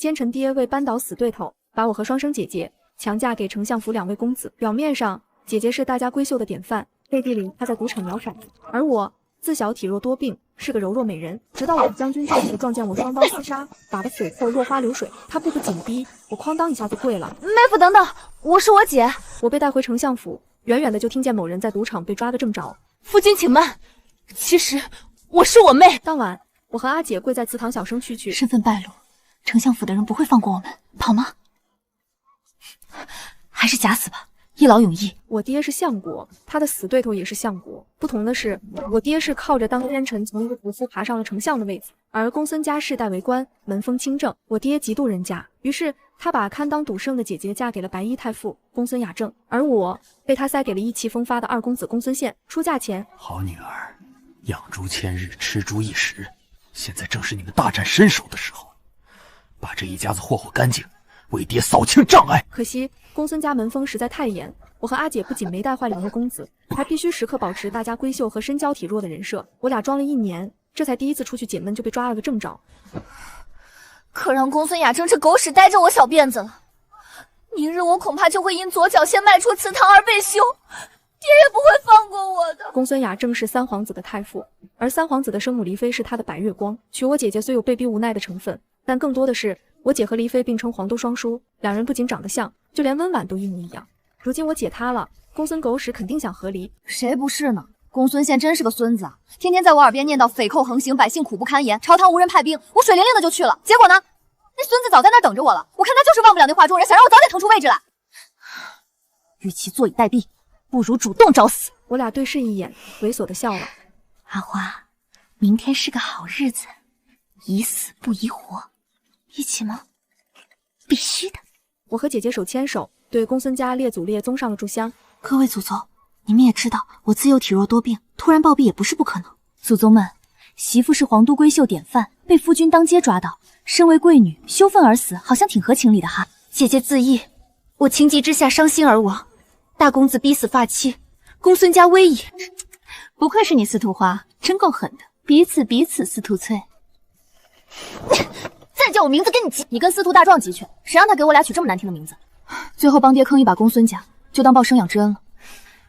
奸臣爹为扳倒死对头，把我和双生姐姐强嫁给丞相府2位公子。表面上，姐姐是大家闺秀的典范，背地里她在赌场摇骰子，而我自小体弱多病，是个柔弱美人。直到我的将军丈夫撞见我双刀厮杀，打得血色落花流水，他步步紧逼，我哐当一下就跪了。妹夫，等等，我是我姐。我被带回丞相府，远远的就听见某人在赌场被抓个正着。夫君请慢，其实我是我妹。当晚，我和阿姐跪在祠堂，小声蛐蛐。身份败露，丞相府的人不会放过我们，跑吗？还是假死吧，一劳永逸。我爹是相国，他的死对头也是相国。不同的是，我爹是靠着当奸臣从一个仆夫爬上了丞相的位子，而公孙家世代为官，门风清正。我爹嫉妒人家，于是他把堪当赌圣的姐姐嫁给了白衣太傅公孙雅正，而我被他塞给了意气风发的二公子公孙宪。出嫁前，好女儿，养猪千日，吃猪一时。现在正是你们大展身手的时候，把这一家子霍霍干净，为爹扫清障碍。可惜公孙家门风实在太严，我和阿姐不仅没带坏2位公子，还必须时刻保持大家闺秀和身娇体弱的人设。我俩装了1年，这才第一次出去解闷就被抓了个正着。可让公孙雅正这狗屎待着我小辫子了，明日我恐怕就会因左脚先迈出祠堂而被休，爹也不会放过我的。公孙雅正是3皇子的太傅，而3皇子的生母黎妃是他的白月光。娶我姐姐虽有被逼无奈的成分，但更多的是我姐和黎妃并称皇都双姝，两人不仅长得像，就连温婉都一模一样。如今我姐塌了，公孙狗屎肯定想和离。谁不是呢？公孙宪真是个孙子啊，天天在我耳边念叨匪寇横行，百姓苦不堪言，朝堂无人派兵，我水灵灵的就去了。结果呢，那孙子早在那儿等着我了。我看他就是忘不了那画中人，想让我早点腾出位置来。与其坐以待毙，不如主动找死。我俩对视一眼，猥琐的笑了。阿花，明天是个好日子，宜死不宜活，一起吗？必须的。我和姐姐手牵手，对公孙家列祖列宗上了炷香。各位祖宗，你们也知道，我自幼体弱多病，突然暴毙也不是不可能。祖宗们，媳妇是皇都闺秀典范，被夫君当街抓到，身为贵女，羞愤而死，好像挺合情理的哈。姐姐自缢，我情急之下伤心而亡，大公子逼死发妻，公孙家危矣。不愧是你司徒花，真够狠的，彼此司徒翠。再叫我名字跟你急，你跟司徒大壮急去，谁让他给我俩取这么难听的名字？最后帮爹坑一把公孙家，就当报生养之恩了。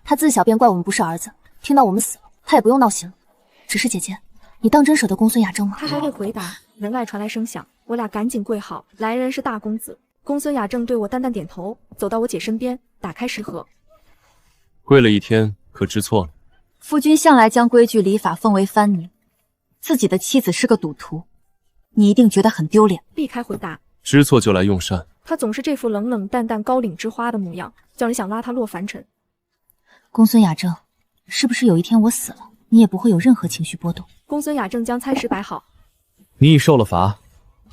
他自小便怪我们不是儿子，听到我们死了，他也不用闹心了。只是姐姐，你当真舍得公孙雅正吗？他还未回答，门外传来声响，我俩赶紧跪好。来人是大公子。公孙雅正对我淡淡点头，走到我姐身边，打开食盒。跪了1天，可知错了？夫君向来将规矩礼法奉为藩宁，自己的妻子是个赌徒，你一定觉得很丢脸。避开回答，知错就来用膳。他总是这副冷冷淡淡高岭之花的模样，叫人想拉他落凡尘。公孙雅正，是不是有一天我死了，你也不会有任何情绪波动？公孙雅正将餐食摆好。你已受了罚，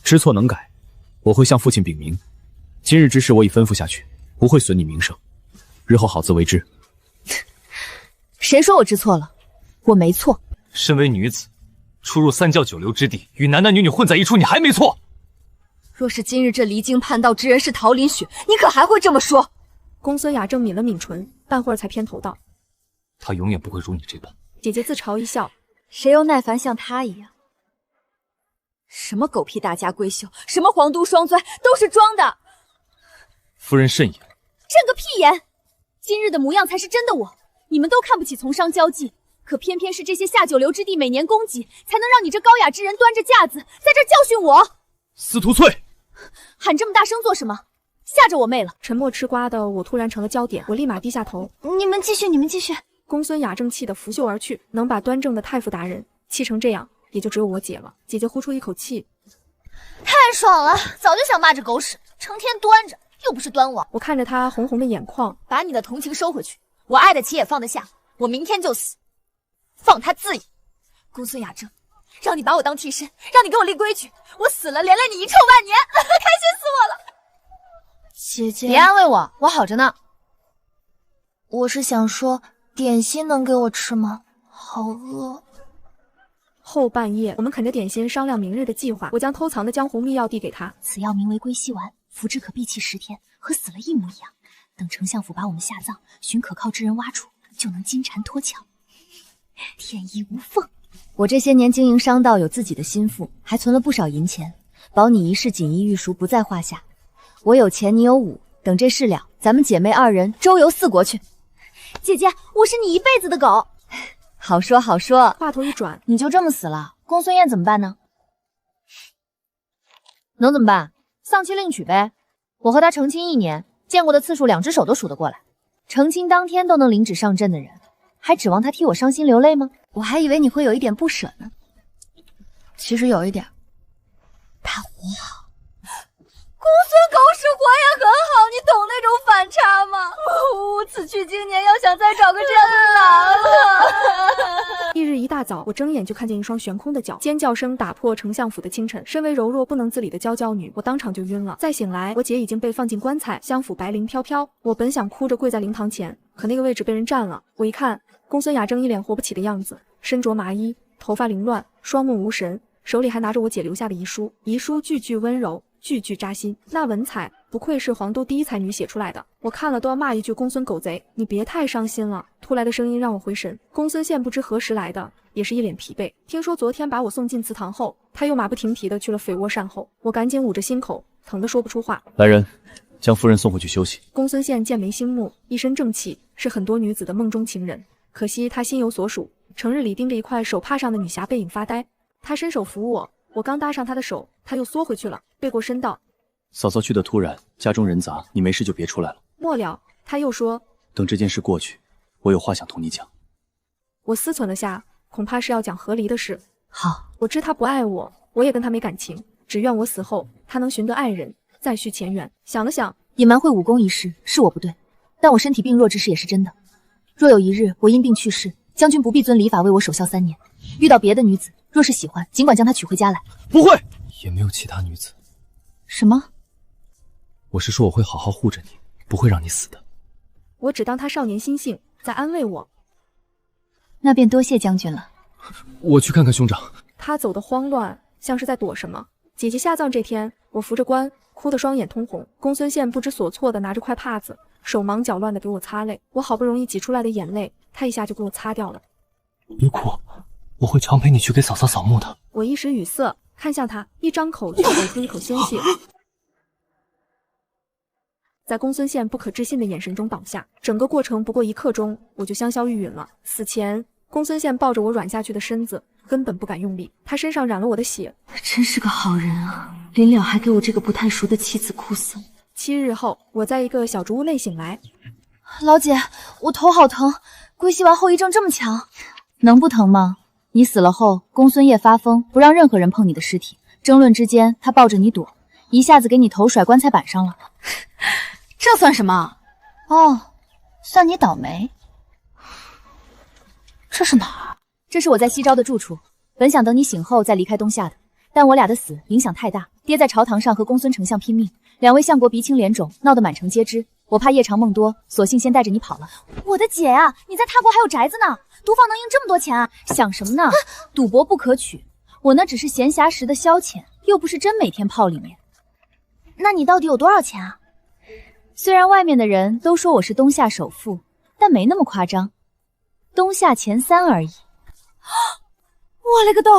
知错能改，我会向父亲禀明。今日之事我已吩咐下去，不会损你名声，日后好自为之。谁说我知错了？我没错。身为女子，出入三教九流之地，与男男女女混在一处，你还没错？若是今日这离经叛道之人是陶林雪，你可还会这么说？公孙雅正抿了抿唇，半会儿才偏头道：“他永远不会如你这般。”姐姐自嘲一笑：“谁又耐烦像他一样？什么狗屁大家闺秀，什么皇都双钻，都是装的。”夫人慎言。慎个屁言！今日的模样才是真的我。你们都看不起从商交际，可偏偏是这些下九流之地每年供给，才能让你这高雅之人端着架子在这教训我。司徒翠，喊这么大声做什么？吓着我妹了。沉默吃瓜的我突然成了焦点，我立马低下头。你们继续，你们继续。公孙雅正气得拂袖而去，能把端正的太傅达人气成这样，也就只有我姐了。姐姐呼出一口气，太爽了，早就想骂这狗屎，成天端着，又不是端我。我看着她红红的眼眶，把你的同情收回去。我爱得起也放得下，我明天就死，放他自缢。公孙雅正，让你把我当替身，让你给我立规矩，我死了连累你遗臭万年，开心死我了。姐姐，别安慰我，我好着呢。我是想说，点心能给我吃吗？好饿。后半夜，我们啃着点心商量明日的计划。我将偷藏的江湖秘药递给他，此药名为归西丸，服之可闭气10天，和死了一模一样。等丞相府把我们下葬，寻可靠之人挖出，就能金蝉脱壳，天衣无缝。我这些年经营商道，有自己的心腹，还存了不少银钱，保你一世锦衣玉食不在话下。我有钱，你有武，等这事了，咱们姐妹2人周游4国去。姐姐，我是你一辈子的狗。好说好说。话头一转，你就这么死了，公孙燕怎么办呢？能怎么办？丧妻另娶呗。我和他成亲1年，见过的次数2只手都数得过来。成亲当天都能领旨上阵的人，还指望他替我伤心流泪吗？我还以为你会有一点不舍呢。其实有一点。他活好，公孙狗屎活也很好，你懂那种反差吗？此去经年，要想再找个这样的难了。翌日一大早，我睁眼就看见一双悬空的脚，尖叫声打破丞相府的清晨。身为柔弱不能自理的娇娇女，我当场就晕了。再醒来，我姐已经被放进棺材，相府白绫飘飘。我本想哭着跪在灵堂前，可那个位置被人占了。我一看，公孙雅正一脸活不起的样子，身着麻衣，头发凌乱，双目无神，手里还拿着我姐留下的遗书，遗书句句温柔，句句扎心，那文采不愧是皇都第一才女写出来的。我看了都要骂一句公孙狗贼，你别太伤心了。突来的声音让我回神，公孙宪不知何时来的，也是一脸疲惫。听说昨天把我送进祠堂后，他又马不停蹄的去了肥窝善后。我赶紧捂着心口，疼得说不出话。来人，将夫人送回去休息。公孙宪剑眉星目，一身正气，是很多女子的梦中情人。可惜他心有所属，成日里盯着一块手帕上的女侠背影发呆。他伸手扶我，我刚搭上他的手，他又缩回去了，背过身道：嫂嫂去的突然，家中人杂，你没事就别出来了。末了，他又说：等这件事过去，我有话想同你讲。我思忖了下，恐怕是要讲和离的事。好，我知他不爱我，我也跟他没感情，只愿我死后他能寻得爱人，再续前缘。想了想，隐瞒会武功一事是我不对，但我身体病弱之事也是真的。若有一日我因病去世，将军不必遵礼法为我守孝3年。遇到别的女子，若是喜欢，尽管将她娶回家来。不会，也没有其他女子。什么？我是说我会好好护着你，不会让你死的。我只当他少年心性，在安慰我。那便多谢将军了。我去看看兄长。他走得慌乱，像是在躲什么。姐姐下葬这天，我扶着棺，哭得双眼通红。公孙宪不知所措的拿着块帕子，手忙脚乱的给我擦泪。我好不容易挤出来的眼泪，他一下就给我擦掉了。别哭，我会常陪你去给嫂嫂扫墓的。我一时语塞，看向他，一张口就呕出一口鲜血。在公孙宪不可置信的眼神中倒下，整个过程不过1刻钟，我就香消玉殒了。死前，公孙宪抱着我软下去的身子，根本不敢用力，他身上染了我的血。他真是个好人啊，临了还给我这个不太熟的妻子哭丧。7日后，我在一个小竹屋内醒来。老姐，我头好疼，归西完后遗症这么强，能不疼吗？你死了后，公孙烨发疯，不让任何人碰你的尸体。争论之间，他抱着你躲，一下子给你头甩棺材板上了。这算什么？哦，算你倒霉。这是哪儿？这是我在西昭的住处，本想等你醒后再离开东夏的，但我俩的死影响太大，爹在朝堂上和公孙丞相拼命，2位相国鼻青脸肿，闹得满城皆知。我怕夜长梦多，索性先带着你跑了。我的姐啊，你在他国还有宅子呢，赌坊能赢这么多钱啊？想什么呢？赌博不可取，我那只是闲暇时的消遣，又不是真每天泡里面。那你到底有多少钱啊？虽然外面的人都说我是东夏首富，但没那么夸张，东夏前3而已。我勒个豆，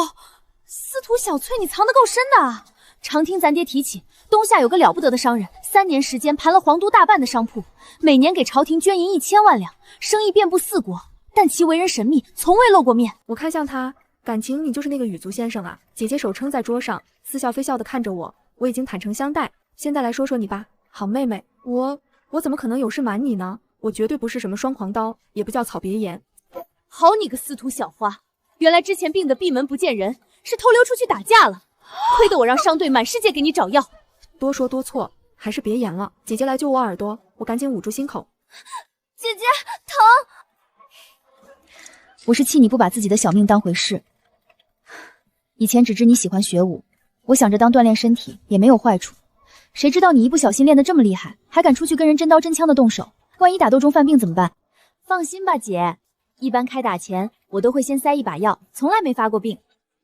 司徒小翠，你藏得够深的啊！常听咱爹提起，东夏有个了不得的商人，3年时间盘了皇都大半的商铺，每年给朝廷捐银1000万两，生意遍布4国，但其为人神秘，从未露过面。我看向他，感情你就是那个羽族先生啊？姐姐手撑在桌上，似笑非笑地看着我。我已经坦诚相待，现在来说说你吧，好妹妹。我怎么可能有事瞒你呢？我绝对不是什么双黄刀，也不叫草别言。好你个司徒小花，原来之前病得闭门不见人，是偷溜出去打架了，亏得我让商队满世界给你找药。多说多错，还是别言了。姐姐来揪我耳朵，我赶紧捂住心口。姐姐，疼！我是气你不把自己的小命当回事。以前只知你喜欢学武，我想着当锻炼身体也没有坏处，谁知道你一不小心练得这么厉害，还敢出去跟人真刀真枪的动手，万一打斗中犯病怎么办？放心吧姐，一般开打前我都会先塞一把药，从来没发过病。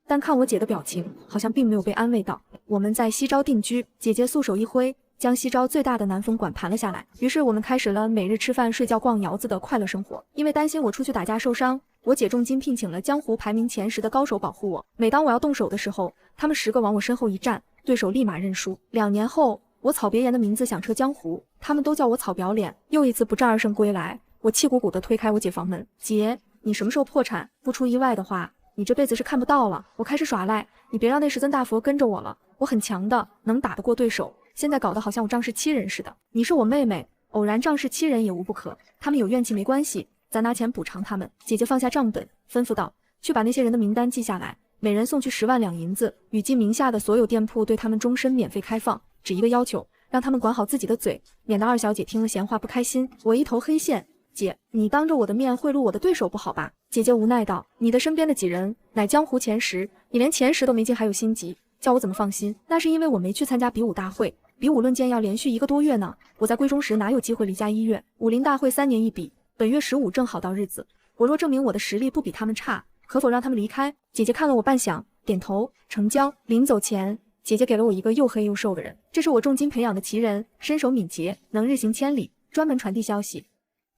但看我姐的表情，好像并没有被安慰到。我们在西昭定居，姐姐素手一挥，将西昭最大的南风馆盘了下来。于是我们开始了每日吃饭、睡觉、逛窑子的快乐生活。因为担心我出去打架受伤，我姐重金聘请了江湖排名前10的高手保护我。每当我要动手的时候，他们10个往我身后一站，对手立马认输。2年后，我草别岩的名字响彻江湖，他们都叫我草表脸。又一次不战而胜归来，我气鼓鼓地推开我姐房门：“姐，你什么时候破产？不出意外的话，你这辈子是看不到了。”我开始耍赖，你别让那十尊大佛跟着我了，我很强的，能打得过对手。现在搞得好像我仗势欺人似的。你是我妹妹，偶然仗势欺人也无不可。他们有怨气没关系，咱拿钱补偿他们。姐姐放下账本，吩咐道：“去把那些人的名单记下来，每人送去10万两银子。雨季名下的所有店铺对他们终身免费开放，只一个要求，让他们管好自己的嘴，免得二小姐听了闲话不开心。”我一头黑线。姐，你当着我的面贿赂我的对手不好吧？姐姐无奈道：“你的身边的几人乃江湖前10，你连前10都没进，还有心急，叫我怎么放心？那是因为我没去参加比武大会，比武论剑要连续1个多月呢。我在归中时哪有机会离家1月？武林大会3年一比，本月15正好到日子。我若证明我的实力不比他们差，可否让他们离开？”姐姐看了我半晌，点头，成交。临走前，姐姐给了我一个又黑又瘦的人，这是我重金培养的奇人，身手敏捷，能日行千里，专门传递消息，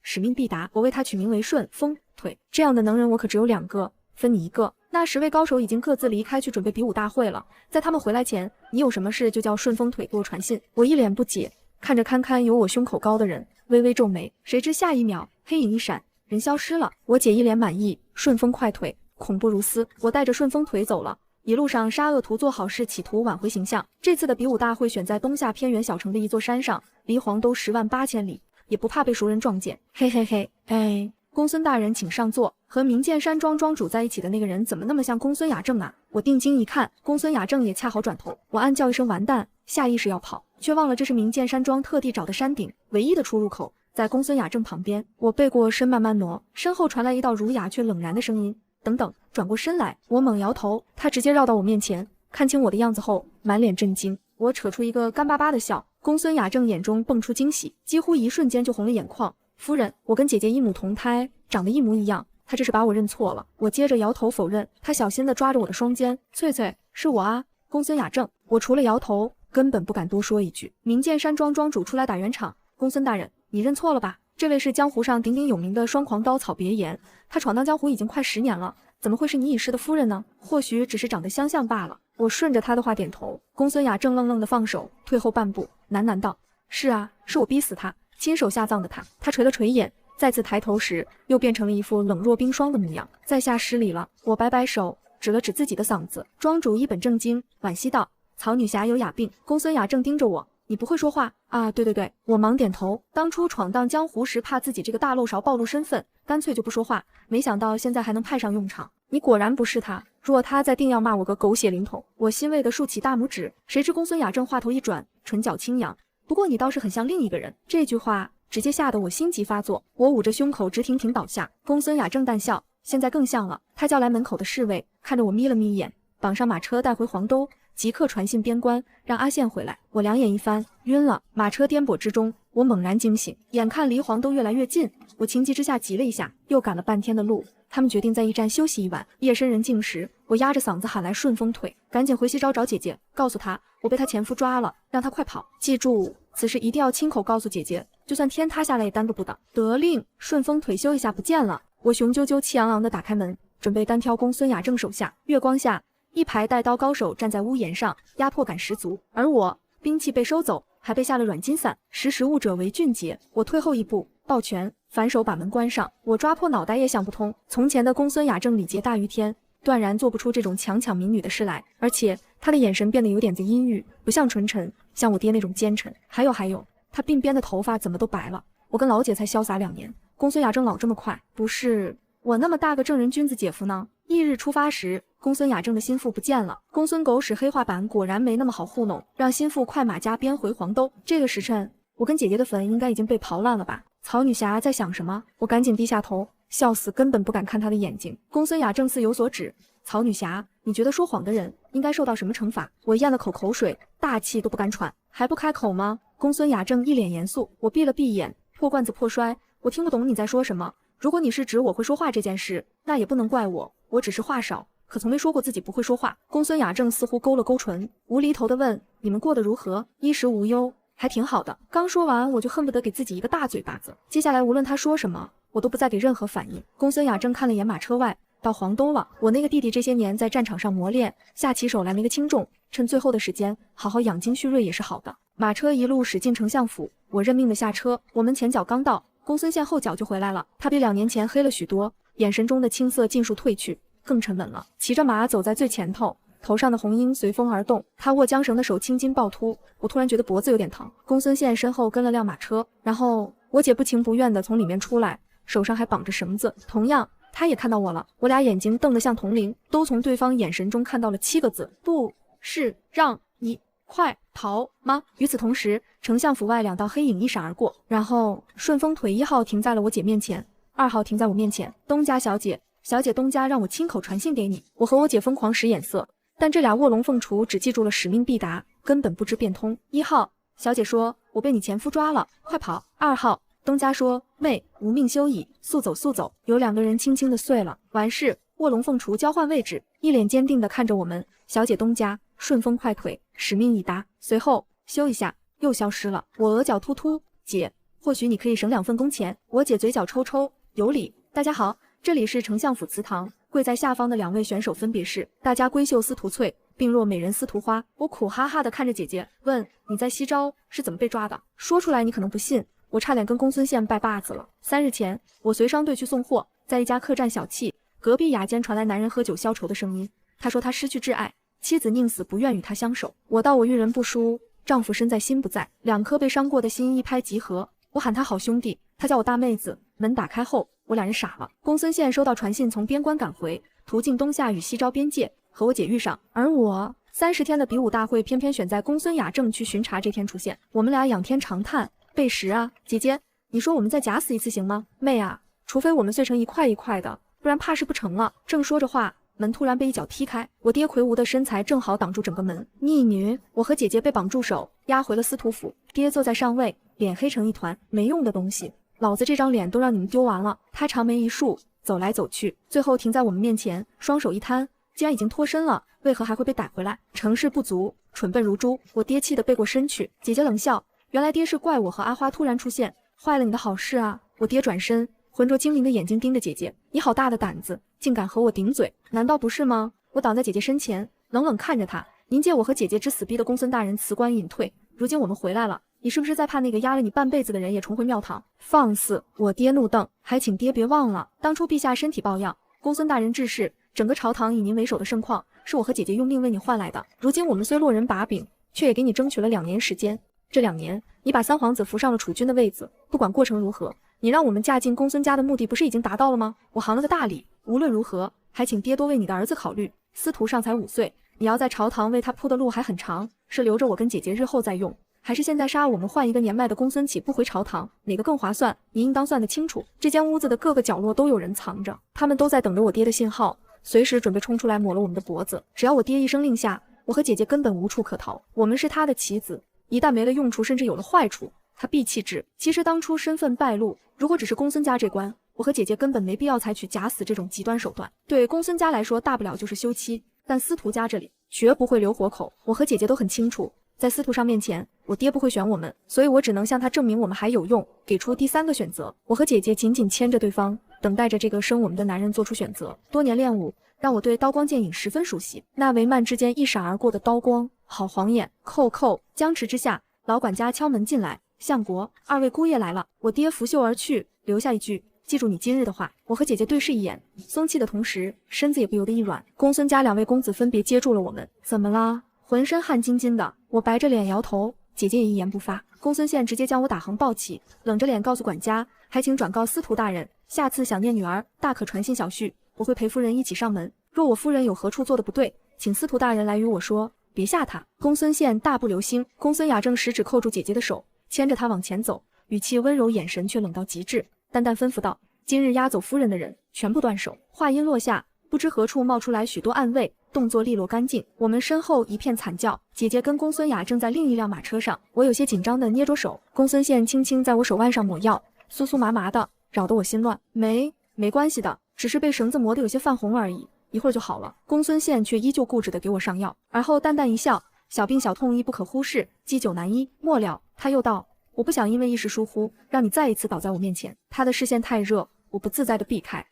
使命必达。我为他取名为顺风腿。这样的能人我可只有2个，分你1个。那10位高手已经各自离开去准备比武大会了，在他们回来前，你有什么事就叫顺风腿给我传信。我一脸不解，看着堪堪有我胸口高的人，微微皱眉。谁知下一秒，黑影一闪，人消失了。我姐一脸满意，顺风快腿，恐怖如斯。我带着顺风腿走了。一路上杀恶图做好事，企图挽回形象。这次的比武大会选在东夏偏远小城的一座山上，离黄都10万8千里，也不怕被熟人撞见。嘿嘿嘿，哎，公孙大人请上座。和明剑山庄庄主在一起的那个人怎么那么像公孙雅正啊？我定睛一看，公孙雅正也恰好转头。我暗叫一声完蛋，下意识要跑，却忘了这是明剑山庄特地找的山顶唯一的出入口，在公孙雅正旁边。我背过身慢慢挪，身后传来一道儒雅却冷然的声音：“等等。”转过身来，我猛摇头，他直接绕到我面前，看清我的样子后，满脸震惊。我扯出一个干巴巴的笑，公孙雅正眼中蹦出惊喜，几乎一瞬间就红了眼眶。夫人，我跟姐姐一母同胎，长得一模一样，她这是把我认错了。我接着摇头否认，她小心地抓着我的双肩，翠翠，是我啊，公孙雅正。我除了摇头，根本不敢多说一句。明剑山庄庄主出来打圆场，公孙大人，你认错了吧？这位是江湖上鼎鼎有名的双狂刀草别言，他闯荡江湖已经快10年了，怎么会是你已逝的夫人呢？或许只是长得相像罢了。我顺着他的话点头。公孙雅正愣愣地放手，退后半步，喃喃道：“是啊，是我逼死他，亲手下葬的他。”他垂了垂眼，再次抬头时，又变成了一副冷若冰霜的模样。在下失礼了。我摆摆手，指了指自己的嗓子。庄主一本正经，惋惜道：“曹女侠有哑病。”公孙雅正盯着我：“你不会说话啊？”对对对，我忙点头。当初闯荡江湖时，怕自己这个大漏勺暴露身份，干脆就不说话，没想到现在还能派上用场。你果然不是他，若他再定要骂我个狗血淋头。我欣慰地竖起大拇指。谁知公孙雅正话头一转，唇角轻扬：“不过你倒是很像另一个人。”这句话直接吓得我心急发作，我捂着胸口直挺挺倒下。公孙雅正淡笑：“现在更像了。”他叫来门口的侍卫，看着我眯了眯眼，绑上马车带回黄都，即刻传信边关，让阿宪回来。我两眼一翻，晕了。马车颠簸之中，我猛然惊醒，眼看离黄都越来越近，我情急之下急了一下，又赶了半天的路。他们决定在驿站休息一晚。夜深人静时，我压着嗓子喊来顺风腿，赶紧回西招找姐姐，告诉她我被她前夫抓了，让她快跑。记住，此事一定要亲口告诉姐姐，就算天塌下来也耽搁不得。得令。顺风腿咻一下不见了。我雄赳赳气昂昂地打开门，准备单挑公孙雅正手下。月光下，一排带刀高手站在屋檐上，压迫感十足，而我兵器被收走，还被下了软金伞。识时务者为俊杰。我退后一步，抱拳反手把门关上。我抓破脑袋也想不通，从前的公孙雅正礼节大于天，断然做不出这种强抢民女的事来。而且他的眼神变得有点子阴郁，不像纯纯，像我爹那种奸臣。还有，他鬓边的头发怎么都白了？我跟老姐才潇洒2年，公孙雅正老这么快？不是我那么大个正人君子姐夫呢？翌日出发时，公孙雅正的心腹不见了。公孙狗屎黑化版果然没那么好糊弄，让心腹快马加鞭回黄都。这个时辰，我跟姐姐的坟应该已经被刨烂了吧？曹女侠在想什么？我赶紧低下头，笑死，根本不敢看她的眼睛。公孙雅正似有所指：“曹女侠，你觉得说谎的人应该受到什么惩罚？”我咽了口口水，大气都不敢喘，还不开口吗？公孙雅正一脸严肃。我闭了闭眼，破罐子破摔，我听不懂你在说什么。如果你是指我会说话这件事，那也不能怪我，我只是话少，可从没说过自己不会说话。公孙雅正似乎勾了勾唇，无厘头地问：“你们过得如何？衣食无忧？”还挺好的。刚说完，我就恨不得给自己一个大嘴巴子。接下来无论他说什么，我都不再给任何反应。公孙雅正看了眼马车外，到黄都了。我那个弟弟这些年在战场上磨练，下起手来没个轻重，趁最后的时间好好养精蓄锐也是好的。马车一路驶进丞相府，我认命的下车。我们前脚刚到，公孙宪后脚就回来了。他比2年前黑了许多，眼神中的青涩尽数褪去，更沉稳了。骑着马走在最前头，头上的红缨随风而动。他握缰绳的手青筋暴突，我突然觉得脖子有点疼。公孙宪身后跟了辆马车，然后我姐不情不愿地从里面出来，手上还绑着绳子。同样，他也看到我了，我俩眼睛瞪得像铜铃，都从对方眼神中看到了7个字：不是让你快逃吗？与此同时，丞相府外2道黑影一闪而过，然后顺风腿1号停在了我姐面前，2号停在我面前。东家小姐，小姐东家让我亲口传信给你。我和我姐疯狂使眼色，但这俩卧龙凤雏只记住了使命必达，根本不知变通。1号，小姐说我被你前夫抓了，快跑。2号，东家说妹无命休矣，速走速走。有2个人轻轻的碎了。完事，卧龙凤雏交换位置，一脸坚定地看着我们。小姐东家顺风快腿，使命已达。随后咻一下又消失了。我额角突突，姐，或许你可以省2份工钱。我姐嘴角抽抽，有理。大家好，这里是丞相府祠堂，跪在下方的2位选手分别是大家闺秀司徒翠，并若美人司徒花。我苦哈哈地看着姐姐，问你在西昭是怎么被抓的？说出来你可能不信，我差点跟公孙宪拜把子了。3日前，我随商队去送货，在一家客栈小憩，隔壁雅间传来男人喝酒消愁的声音。他说他失去挚爱，妻子宁死不愿与他相守。我道我遇人不淑，丈夫身在心不在，2颗被伤过的心一拍即合。我喊他好兄弟，他叫我大妹子。门打开后，我俩人傻了。公孙宪收到传信，从边关赶回，途径东夏与西昭边界，和我姐遇上。而我30天的比武大会偏偏选在公孙雅正去巡查这天出现。我们俩仰天长叹，背时啊，姐姐，你说我们再假死一次行吗？妹啊，除非我们碎成一块一块的，不然怕是不成了。正说着话，门突然被一脚踢开，我爹魁梧的身材正好挡住整个门。逆女，我和姐姐被绑住手，押回了司徒府。爹坐在上位，脸黑成一团，没用的东西，老子这张脸都让你们丢完了。他长眉一竖，走来走去，最后停在我们面前，双手一摊，既然已经脱身了，为何还会被逮回来？成事不足，蠢笨如猪。我爹气得背过身去。姐姐冷笑，原来爹是怪我和阿花突然出现，坏了你的好事啊。我爹转身，浑浊精灵的眼睛盯着姐姐，你好大的胆子，竟敢和我顶嘴，难道不是吗？我挡在姐姐身前，冷冷看着她，您借我和姐姐之死逼的公孙大人辞官隐退，如今我们回来了，你是不是在怕那个压了你半辈子的人也重回庙堂？放肆！我爹怒瞪，还请爹别忘了，当初陛下身体抱恙，公孙大人治世，整个朝堂以您为首的盛况，是我和姐姐用命为你换来的。如今我们虽落人把柄，却也给你争取了2年时间。这2年，你把3皇子扶上了储君的位子，不管过程如何，你让我们嫁进公孙家的目的不是已经达到了吗？我行了个大礼，无论如何，还请爹多为你的儿子考虑。司徒尚才5岁，你要在朝堂为他铺的路还很长，是留着我跟姐姐日后再用，还是现在杀我们换一个年迈的公孙启不回朝堂，哪个更划算？你应当算得清楚。这间屋子的各个角落都有人藏着，他们都在等着我爹的信号，随时准备冲出来抹了我们的脖子。只要我爹一声令下，我和姐姐根本无处可逃。我们是他的棋子，一旦没了用处，甚至有了坏处，他必弃之。其实当初身份败露，如果只是公孙家这关，我和姐姐根本没必要采取假死这种极端手段。对公孙家来说，大不了就是休妻，但司徒家这里绝不会留活口。我和姐姐都很清楚，在司徒上面前，我爹不会选我们，所以我只能向他证明我们还有用，给出第3个选择。我和姐姐紧紧牵着对方，等待着这个生我们的男人做出选择。多年练武让我对刀光剑影十分熟悉，那帷幔之间一闪而过的刀光，好晃眼。扣扣，僵持之下，老管家敲门进来，相国，2位姑爷来了。我爹拂袖而去，留下一句，记住你今日的话。我和姐姐对视一眼，松气的同时，身子也不由得一软。公孙家2位公子分别接住了我们。怎么啦？浑身汗津津的，我白着脸摇头，姐姐也一言不发。公孙宪直接将我打横抱起，冷着脸告诉管家，还请转告司徒大人，下次想念女儿，大可传信小婿，我会陪夫人一起上门。若我夫人有何处做的不对，请司徒大人来与我说，别吓她。公孙宪大步流星，公孙雅正食指扣住姐姐的手，牵着她往前走，语气温柔，眼神却冷到极致，淡淡吩咐道：今日押走夫人的人全部断手。话音落下，不知何处冒出来许多暗卫，动作利落干净。我们身后一片惨叫，姐姐跟公孙雅正在另一辆马车上。我有些紧张的捏着手，公孙宪轻轻在我手腕上抹药，酥酥麻麻的，扰得我心乱。没关系的，只是被绳子磨得有些泛红而已，一会儿就好了。公孙宪却依旧固执地给我上药，而后淡淡一笑，小病小痛亦不可忽视，积久难医。末了，他又道：我不想因为一时疏忽，让你再一次倒在我面前。他的视线太热，我不自在地避开。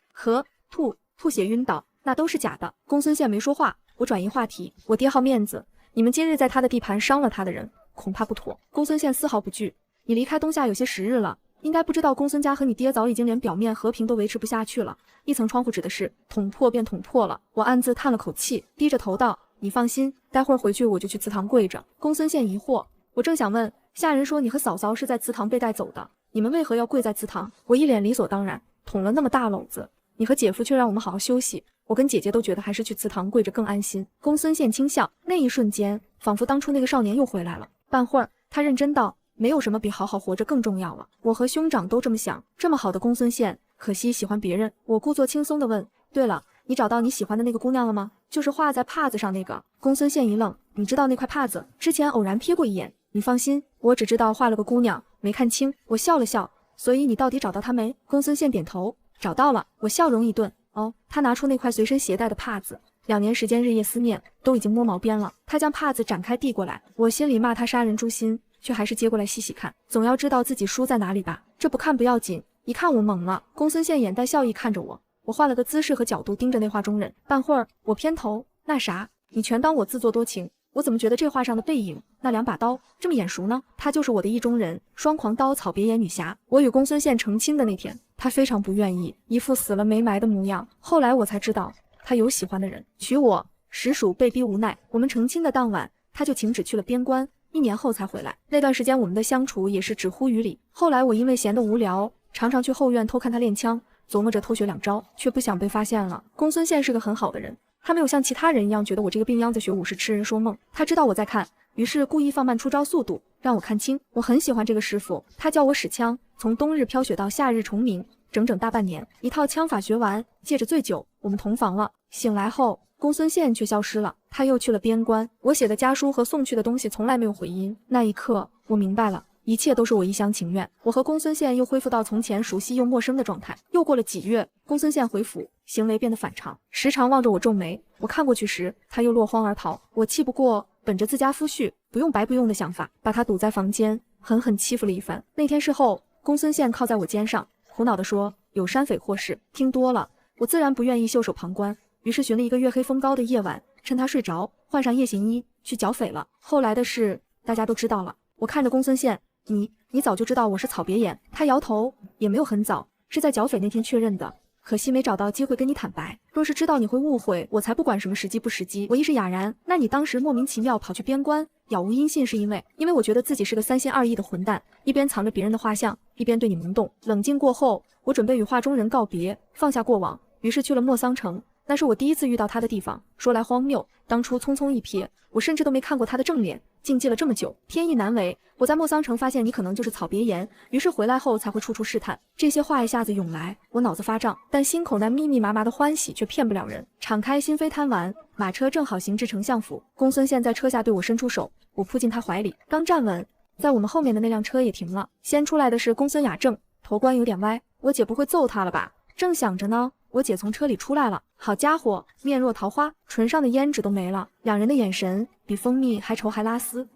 吐血晕倒，那都是假的。公孙宪没说话，我转移话题。我爹好面子，你们今日在他的地盘伤了他的人，恐怕不妥。公孙宪丝毫不惧，你离开东夏有些时日了，应该不知道公孙家和你爹早已经连表面和平都维持不下去了。一层窗户指的是捅破便捅破了。我暗自叹了口气，低着头道：你放心，待会儿回去我就去祠堂跪着。公孙宪疑惑，我正想问，下人说你和嫂嫂是在祠堂被带走的，你们为何要跪在祠堂？我一脸理所当然，捅了那么大篓子，你和姐夫却让我们好好休息，我跟姐姐都觉得还是去祠堂跪着更安心。公孙宪轻笑，那一瞬间，仿佛当初那个少年又回来了。半会儿，他认真道：没有什么比好好活着更重要了。我和兄长都这么想。这么好的公孙宪，可惜喜欢别人。我故作轻松地问：对了，你找到你喜欢的那个姑娘了吗？就是画在帕子上那个。公孙宪一愣，你知道那块帕子？之前偶然瞥过一眼。你放心，我只知道画了个姑娘，没看清。我笑了笑，所以你到底找到她没？公孙宪点头，找到了。我笑容一顿，哦，他拿出那块随身携带的帕子。2年时间日夜思念，都已经摸毛边了。他将帕子展开递过来，我心里骂他杀人诛心，却还是接过来细细看，总要知道自己输在哪里吧。这不看不要紧，一看我懵了。公孙宪眼带笑意看着我，我换了个姿势和角度盯着那画中人。半会儿，我偏头，那啥，你全当我自作多情。我怎么觉得这画上的背影，那2把刀这么眼熟呢？她就是我的意中人，双狂刀草别眼女侠。我与公孙宪成亲的那天，他非常不愿意，一副死了没埋的模样。后来我才知道，他有喜欢的人，娶我实属被逼无奈。我们成亲的当晚，他就请旨去了边关，1年后才回来。那段时间我们的相处也是只乎于理。后来我因为闲得无聊，常常去后院偷看他练枪，琢磨着偷学2招，却不想被发现了。公孙宪是个很好的人，他没有像其他人一样觉得我这个病秧子学武是痴人说梦。他知道我在看，于是故意放慢出招速度，让我看清。我很喜欢这个师傅，他教我使枪，从冬日飘雪到夏日虫鸣，整整大半年，一套枪法学完，借着醉酒，我们同房了。醒来后，公孙宪却消失了，他又去了边关。我写的家书和送去的东西从来没有回音。那一刻，我明白了，一切都是我一厢情愿。我和公孙宪又恢复到从前熟悉又陌生的状态。又过了几月，公孙宪回府，行为变得反常，时常望着我皱眉。我看过去时，他又落荒而逃。我气不过，本着自家夫婿不用白不用的想法，把他堵在房间，狠狠欺负了一番。那天事后，公孙宪靠在我肩上，苦恼地说：“有山匪祸事。”听多了，我自然不愿意袖手旁观，于是寻了一个月黑风高的夜晚，趁他睡着，换上夜行衣去剿匪了。后来的事大家都知道了。我看着公孙宪，你早就知道我是草别眼？他摇头，也没有很早，是在剿匪那天确认的。可惜没找到机会跟你坦白，若是知道你会误会，我才不管什么时机不时机。我一时哑然，那你当时莫名其妙跑去边关，杳无音信，是因为我觉得自己是个3心2意的混蛋，一边藏着别人的画像，一边对你萌动。冷静过后，我准备与画中人告别，放下过往，于是去了莫桑城。那是我第一次遇到他的地方，说来荒谬，当初匆匆一瞥，我甚至都没看过他的正脸，静寂了这么久，天意难违。我在莫桑城发现你可能就是草别言，于是回来后才会处处试探。这些话一下子涌来，我脑子发胀，但心口那密密麻麻的欢喜却骗不了人。敞开心扉贪玩，马车正好行至丞相府，公孙宪在车下对我伸出手，我扑进他怀里，刚站稳，在我们后面的那辆车也停了。先出来的是公孙雅正，头冠有点歪，我姐不会揍他了吧？正想着呢，我姐从车里出来了，好家伙，面若桃花，唇上的胭脂都没了，两人的眼神比蜂蜜还稠还拉丝。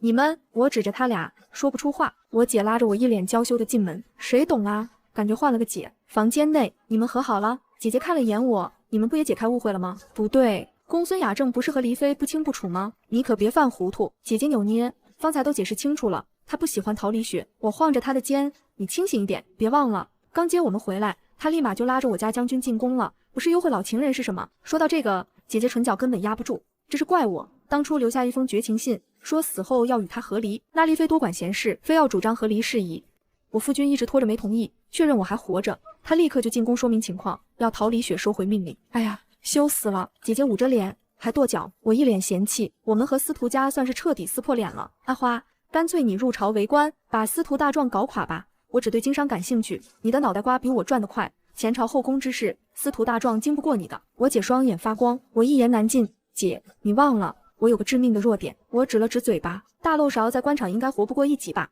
你们，我指着他俩说不出话。我姐拉着我一脸娇羞的进门，谁懂啊？感觉换了个姐。房间内，你们和好了？姐姐看了眼我，你们不也解开误会了吗？不对，公孙雅正不是和黎妃不清不楚吗？你可别犯糊涂。姐姐扭捏，方才都解释清楚了，她不喜欢陶黎雪。我晃着她的肩，你清醒一点，别忘了，刚接我们回来，她立马就拉着我家将军进宫了，不是幽会老情人是什么？说到这个，姐姐唇角根本压不住，这是怪我当初留下一封绝情信，说死后要与他和离，那丽妃多管闲事，非要主张和离事宜。我夫君一直拖着没同意，确认我还活着，他立刻就进宫说明情况，要陶黎雪收回命令。哎呀，羞死了！姐姐捂着脸还跺脚，我一脸嫌弃。我们和司徒家算是彻底撕破脸了。阿花，干脆你入朝为官，把司徒大壮搞垮吧。我只对经商感兴趣，你的脑袋瓜比我转得快。前朝后宫之事，司徒大壮经不过你的。我姐双眼发光，我一言难尽。姐，你忘了我有个致命的弱点。我指了指嘴巴，大漏勺在官场应该活不过1集吧？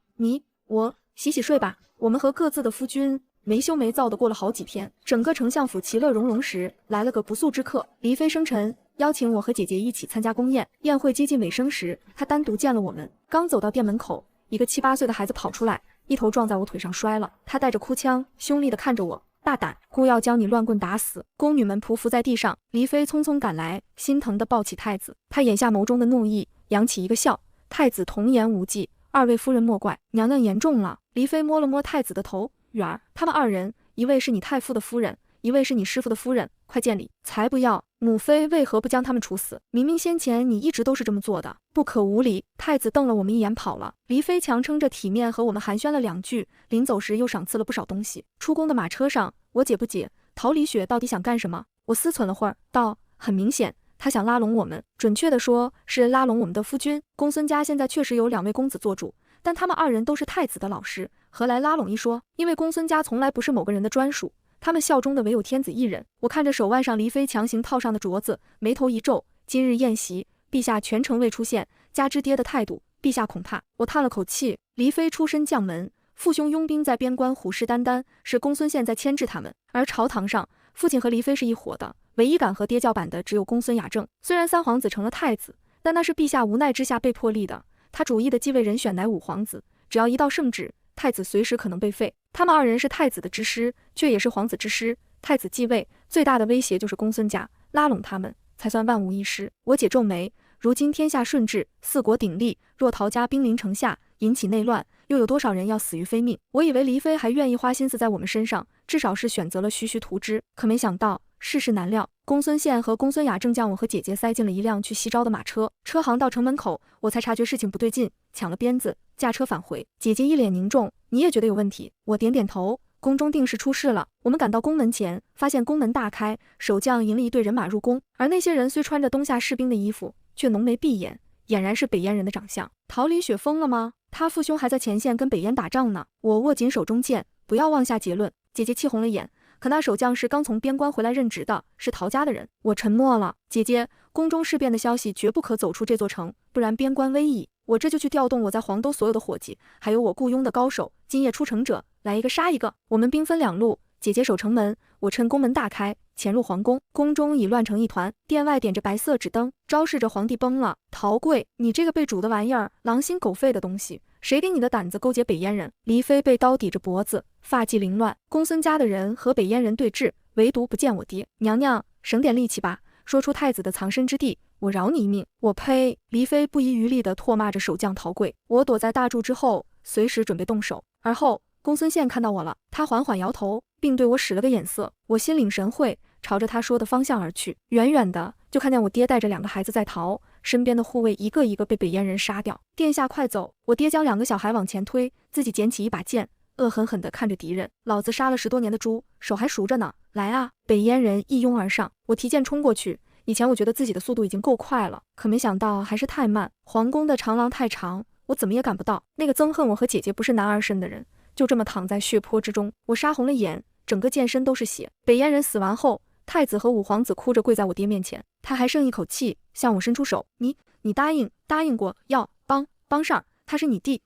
我洗洗睡吧。我们和各自的夫君没羞没臊的过了好几天。整个丞相府其乐融融时，来了个不速之客，黎妃生辰，邀请我和姐姐一起参加宫宴。宴会接近尾声时，她单独见了我们。刚走到店门口，一个7、8岁的孩子跑出来，一头撞在我腿上摔了。他带着哭腔，凶厉地看着我。大胆，姑要将你乱棍打死！”宫女们匍匐在地上，黎妃匆匆赶来，心疼地抱起太子。他眼下眸中的怒意，扬起一个笑。太子童言无忌，二位夫人莫怪，娘娘言重了。黎妃摸了摸太子的头，远儿，他们二人，一位是你太傅的夫人，一位是你师傅的夫人，快见礼！才不要！母妃为何不将他们处死？明明先前你一直都是这么做的，不可无礼！太子瞪了我们一眼跑了。黎妃强撑着体面和我们寒暄了2句，临走时又赏赐了不少东西。出宫的马车上，我解不解，陶李雪到底想干什么？我思忖了会儿，道：很明显，他想拉拢我们，准确的说是拉拢我们的夫君。公孙家现在确实有2位公子做主，但他们2人都是太子的老师，何来拉拢一说？因为公孙家从来不是某个人的专属，他们效忠的唯有天子一人。我看着手腕上黎妃强行套上的镯子，眉头一皱。今日宴席，陛下全程未出现，加之爹的态度，陛下恐怕……我叹了口气。黎妃出身将门，父兄拥兵在边关，虎视眈眈，是公孙宪在牵制他们。而朝堂上，父亲和黎妃是一伙的，唯一敢和爹叫板的只有公孙雅正。虽然3皇子成了太子，但那是陛下无奈之下被迫立的。他主意的继位人选乃5皇子，只要一道圣旨，太子随时可能被废。他们2人是太子的之师，却也是皇子之师。太子继位最大的威胁就是公孙家，拉拢他们才算万无一失。我姐皱眉，如今天下顺治，4国鼎立，若陶家兵临城下，引起内乱，又有多少人要死于非命？我以为黎妃还愿意花心思在我们身上，至少是选择了徐徐图之，可没想到世事难料。公孙宪和公孙雅正将我和姐姐塞进了一辆去西昭的马车，车行到城门口，我才察觉事情不对劲，抢了鞭子，驾车返回。姐姐一脸凝重，你也觉得有问题？我点点头。宫中定是出事了。我们赶到宫门前，发现宫门大开，守将引了一队人马入宫，而那些人虽穿着冬夏士兵的衣服，却浓眉闭眼，俨然是北燕人的长相。陶李雪疯了吗？他父兄还在前线跟北燕打仗呢。我握紧手中剑，不要妄下结论。姐姐气红了眼，可那守将是刚从边关回来任职的，是陶家的人。我沉默了。姐姐，宫中事变的消息绝不可走出这座城，不然边关危矣。我这就去调动我在黄都所有的伙计，还有我雇佣的高手，今夜出城者，来一个杀一个。我们兵分2路，姐姐守城门，我趁宫门大开，潜入皇宫。宫中已乱成一团，殿外点着白色纸灯，昭示着皇帝崩了。陶贵，你这个被煮的玩意儿，狼心狗肺的东西，谁给你的胆子勾结北燕人？黎妃被刀抵着脖子，发髻凌乱。公孙家的人和北燕人对峙，唯独不见我爹。娘娘，省点力气吧，说出太子的藏身之地，我饶你一命。我呸！黎妃不遗余力地唾骂着守将陶贵。我躲在大柱之后，随时准备动手。而后公孙宪看到我了，他缓缓摇头，并对我使了个眼色。我心领神会，朝着他说的方向而去。远远的就看见我爹带着2个孩子在逃，身边的护卫一个一个被北燕人杀掉。殿下快走！我爹将2个小孩往前推，自己捡起一把剑，恶狠狠地看着敌人。老子杀了10多年的猪，手还熟着呢。来啊！北燕人一拥而上，我提剑冲过去。以前我觉得自己的速度已经够快了，可没想到还是太慢。皇宫的长廊太长，我怎么也赶不到。那个憎恨我和姐姐不是男儿身的人，就这么躺在血泊之中。我杀红了眼，整个剑身都是血。北燕人死完后，太子和5皇子哭着跪在我爹面前，他还剩一口气，向我伸出手。你答应过要帮上，他是你弟，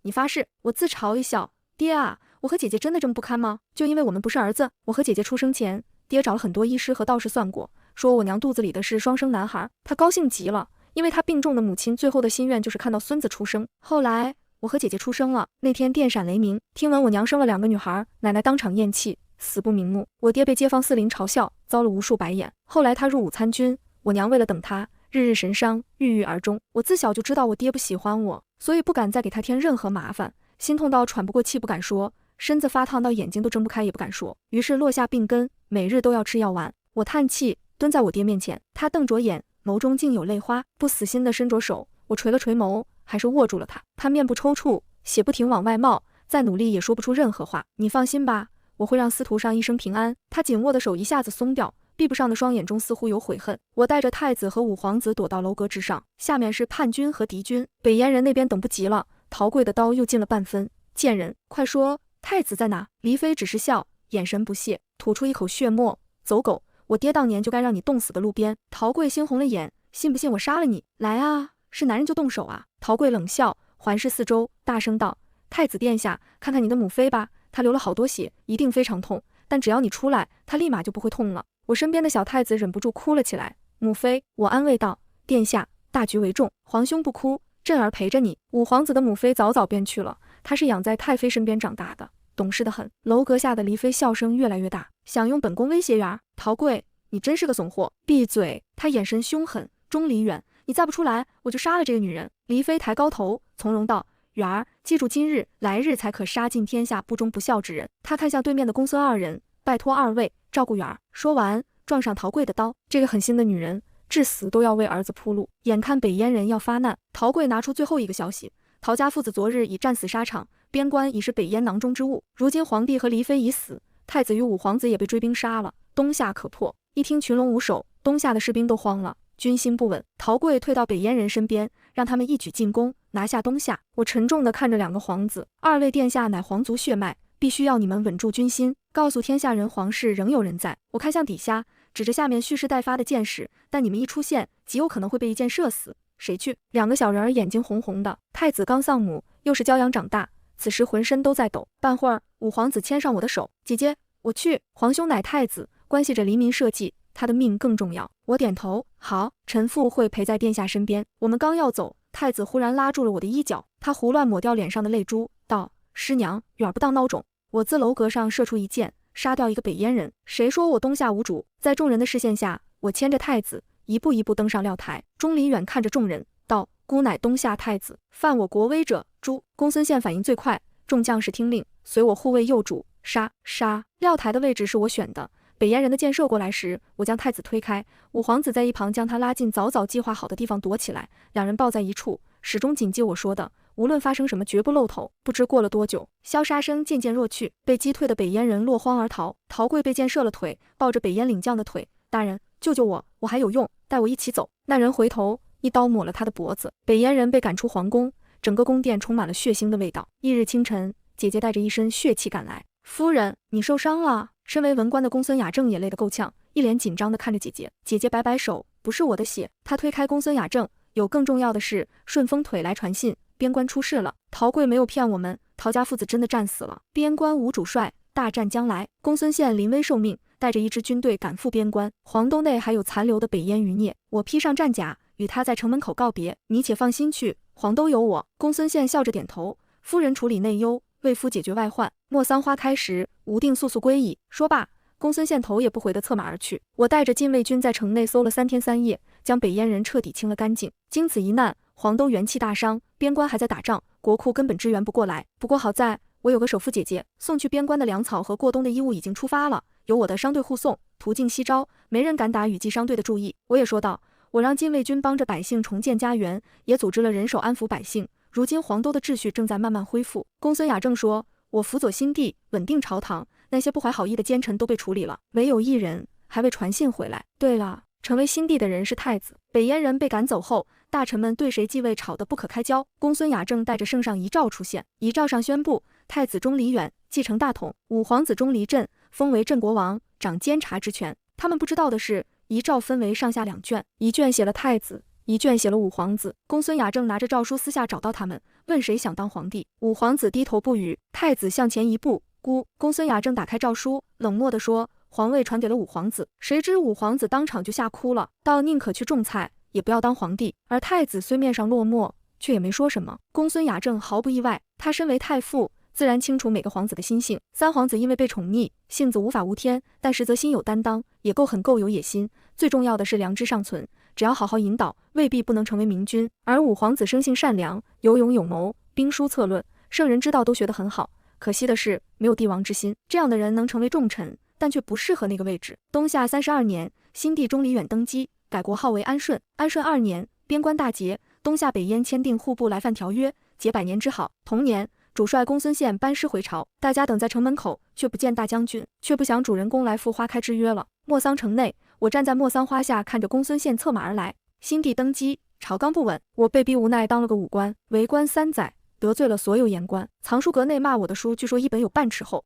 你发誓。我自嘲一笑，爹啊，我和姐姐真的这么不堪吗？就因为我们不是儿子？我和姐姐出生前，爹找了很多医师和道士算过，说我娘肚子里的是双生男孩。他高兴极了，因为他病重的母亲最后的心愿就是看到孙子出生。后来我和姐姐出生了，那天电闪雷鸣，听闻我娘生了2个女孩，奶奶当场咽气，死不瞑目。我爹被街坊四邻嘲笑，遭了无数白眼。后来他入伍参军，我娘为了等他，日日神伤，郁郁而终。我自小就知道我爹不喜欢我，所以不敢再给他添任何麻烦，心痛到喘不过气不敢说，身子发烫到眼睛都睁不开也不敢说，于是落下病根，每日都要吃药丸。我叹气，蹲在我爹面前，他瞪着眼，眸中竟有泪花，不死心地伸着手。我垂了垂眸，还是握住了他。他面部抽搐，血不停往外冒，再努力也说不出任何话。你放心吧，我会让司徒上一生平安。他紧握的手一下子松掉，闭不上的双眼中似乎有悔恨。我带着太子和5皇子躲到楼阁之上，下面是叛军和敌军。北燕人那边等不及了，陶贵的刀又进了半分。贱人，快说，太子在哪？黎妃只是笑，眼神不屑，吐出一口血沫。走狗，我爹当年就该让你冻死的路边。陶贵猩红了眼，信不信我杀了你？来啊，是男人就动手啊！陶贵冷笑，环视四周，大声道：太子殿下，看看你的母妃吧，她流了好多血，一定非常痛，但只要你出来，她立马就不会痛了。我身边的小太子忍不住哭了起来。母妃，我安慰道，殿下，大局为重，皇兄不哭，朕儿陪着你。5皇子的母妃早早便去了，她是养在太妃身边长大的，懂事的很。楼阁下的黎飞笑声越来越大，想用本宫威胁媛？陶贵，你真是个怂货！闭嘴！他眼神凶狠。钟离远，你再不出来，我就杀了这个女人。黎飞抬高头，从容道：媛儿，记住今日，来日才可杀尽天下不忠不孝之人。他看向对面的公孙二人，拜托二位照顾媛儿。说完，撞上陶贵的刀。这个狠心的女人，至死都要为儿子铺路。眼看北燕人要发难，陶贵拿出最后一个消息：陶家父子昨日已战死沙场，边关已是北燕囊中之物。如今皇帝和黎妃已死，太子与五皇子也被追兵杀了，东夏可破。一听群龙无首，东夏的士兵都慌了，军心不稳。陶贵退到北燕人身边，让他们一举进攻，拿下东夏。我沉重地看着两个皇子，二位殿下乃皇族血脉，必须要你们稳住军心，告诉天下人皇室仍有人在。我看向底下，指着下面蓄势待发的箭矢，但你们一出现，极有可能会被一箭射死。谁去？两个小人儿眼睛红红的。太子刚丧母，又是骄阳长大，此时浑身都在抖。半会儿，五皇子牵上我的手，姐姐，我去。皇兄乃太子，关系着黎民社稷，他的命更重要。我点头，好，臣妇会陪在殿下身边。我们刚要走，太子忽然拉住了我的衣角，他胡乱抹掉脸上的泪珠，道：师娘，远不当孬种。我自楼阁上射出一箭，杀掉一个北燕人。谁说我东夏无主？在众人的视线下，我牵着太子一步一步登上料台。钟离远看着众人道：孤乃东夏太子，犯我国威者诛。公孙宪反应最快，众将士听令，随我护卫幼主。杀！料台的位置是我选的。北燕人的箭射过来时，我将太子推开，五皇子在一旁将他拉进早早计划好的地方躲起来，两人抱在一处，始终谨记我说的，无论发生什么绝不露头。不知过了多久，消杀声渐渐弱去，被击退的北燕人落荒而逃。陶贵被箭射了腿，抱着北燕领将的腿，大人救救我，我还有用，带我一起走。那人回头一刀抹了他的脖子。北燕人被赶出皇宫，整个宫殿充满了血腥的味道。翌日清晨，姐姐带着一身血气赶来。夫人，你受伤了。身为文官的公孙雅正也累得够呛，一脸紧张地看着姐姐。姐姐摆摆手，不是我的血。她推开公孙雅正，有更重要的事。顺风腿来传信，边关出事了。陶贵没有骗我们，陶家父子真的战死了。边关无主帅，大战将来。公孙宪临危受命，带着一支军队赶赴边关。黄都内还有残留的北燕余孽，我披上战甲，与他在城门口告别。你且放心去，黄都有我。公孙宪笑着点头。夫人处理内忧，为夫解决外患。莫桑花开时，吾定速速归矣。说罢，公孙宪头也不回地策马而去。我带着禁卫军在城内搜了3天3夜，将北燕人彻底清了干净。经此一难，黄都元气大伤，边关还在打仗，国库根本支援不过来。不过好在我有个首富姐姐，送去边关的粮草和过冬的衣物已经出发了，有我的商队护送，途径西招，没人敢打雨季商队的注意。我也说道，我让禁卫军帮着百姓重建家园，也组织了人手安抚百姓。如今黄都的秩序正在慢慢恢复。公孙雅正说，我辅佐新帝，稳定朝堂，那些不怀好意的奸臣都被处理了，唯有一人还未传信回来。对了，成为新帝的人是太子。北燕人被赶走后，大臣们对谁继位吵得不可开交。公孙雅正带着圣上遗诏出现，遗诏上宣布太子钟离远继承大统，五皇子钟离震封为镇国王，掌监察之权。他们不知道的是，遗诏分为上下2卷，一卷写了太子，一卷写了五皇子。公孙雅正拿着诏书私下找到他们，问谁想当皇帝。五皇子低头不语，太子向前一步，姑。公孙雅正打开诏书，冷漠地说，皇位传给了五皇子。谁知五皇子当场就吓哭了，道宁可去种菜，也不要当皇帝。而太子虽面上落寞，却也没说什么。公孙雅正毫不意外，他身为太傅，自然清楚每个皇子的心性。三皇子因为被宠溺，性子无法无天，但实则心有担当，也够狠够有野心。最重要的是良知尚存，只要好好引导，未必不能成为明君。而五皇子生性善良，有勇有谋，兵书策论、圣人之道都学得很好。可惜的是，没有帝王之心。这样的人能成为重臣，但却不适合那个位置。东夏32年，新帝钟离远登基，改国号为安顺。安顺2年，边关大捷，东夏北燕签订互不来犯条约，结百年之好。同年，主帅公孙宪班师回朝，大家等在城门口，却不见大将军，却不想主人公来赴花开之约了。莫桑城内，我站在莫桑花下，看着公孙宪策马而来。新帝登基，朝纲不稳，我被逼无奈当了个武官，为官3载，得罪了所有言官。藏书阁内骂我的书，据说一本有半尺厚，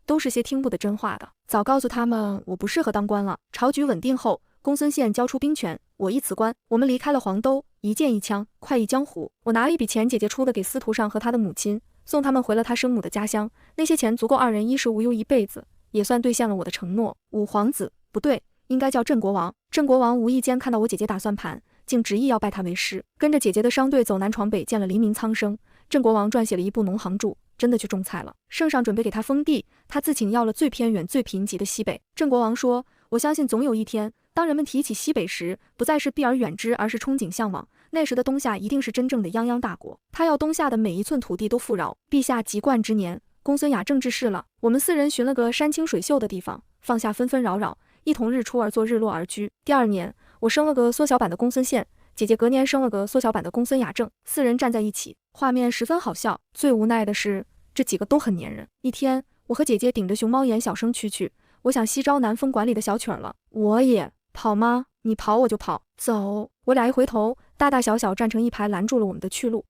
都是些听不得真话的。早告诉他们我不适合当官了。朝局稳定后，公孙宪交出兵权，我一辞官，我们离开了黄都，一剑一枪，快意江湖。我拿了一笔钱，姐姐出的给司徒上和他的母亲，送他们回了他生母的家乡。那些钱足够2人衣食无忧一辈子，也算兑现了我的承诺。五皇子不对，应该叫镇国王。镇国王无意间看到我姐姐打算盘，竟执意要拜他为师，跟着姐姐的商队走南闯北，见了黎民苍生。镇国王撰写了一部农行注，真的去种菜了。圣上准备给他封地，他自请要了最偏远、最贫瘠的西北。郑国王说：“我相信总有一天，当人们提起西北时，不再是避而远之，而是憧憬向往。那时的东夏一定是真正的泱泱大国。他要东夏的每一寸土地都富饶。陛下及冠之年，公孙雅正治世了。我们4人寻了个山清水秀的地方，放下纷纷扰扰，一同日出而作，日落而居。第2年，我生了个缩小版的公孙宪。”姐姐隔年生了个缩小版的公孙雅正，4人站在一起，画面十分好笑。最无奈的是，这几个都很粘人。一天，我和姐姐顶着熊猫眼小声蛐蛐，我想西招南风管里的小曲儿了。我也跑吗？你跑我就跑，走。我俩一回头，大大小小站成一排，拦住了我们的去路。